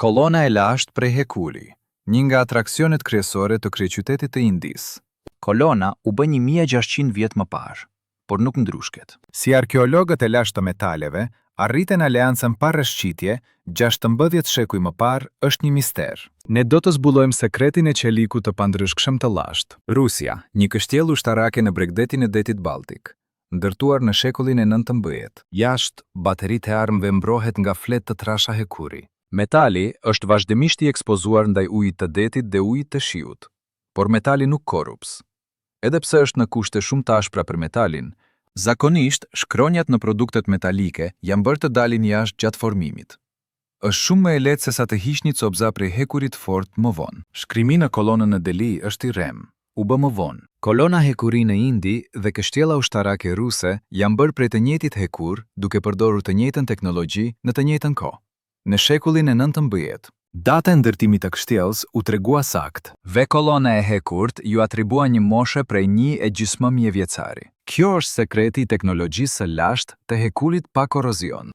Kolona e lashtë prej hekuri, një nga atraksionet kryesore të kryeqytetit të Indis. Kolona u bë 1600 vjet më parë, por nuk ndrushket. Si arkeologët e lashtë të metaleve, arriten aleancën pa rreshqitje, 16 shekuj më parë është një mister. Ne do të zbulojmë sekretin e qelikut të pandryshkshëm të lashtë. Rusia, një kështjellë ushtarake në bregdetin e detit Baltik, ndërtuar në shekullin e 19. Jashtë, bateritë e armëve mbrohet nga fletë të trasha hekuri. Metali është vazhdimisht i ekspozuar ndaj ujit të detit dhe ujit të shiut, por metali nuk korrups. Edhe pse është në kushte shumë të ashpra për metalin, zakonisht shkronjat në produktet metalike janë bërë të dalin jashtë gjatë formimit. Është shumë më e lehtë se sa të hiq një copza prej hekurit fort më vonë. Shkrimi në kolonën në Delhi është i rrem, u bë më vonë. Kolona hekuri në Indi dhe kështjella ushtarake ruse janë bërë prej të njëjtit hekur, duke përdorur të njëjtën teknologji në të njëjtën kohë. Në shekullin e 19, data e ndërtimit të kështjellës u tregua sakt. Ve kolona e hekurt ju atribua një moshe prej 1,5 vjeçari. Kjo është sekreti i teknologjisë së lashtë të hekurit pa korozion.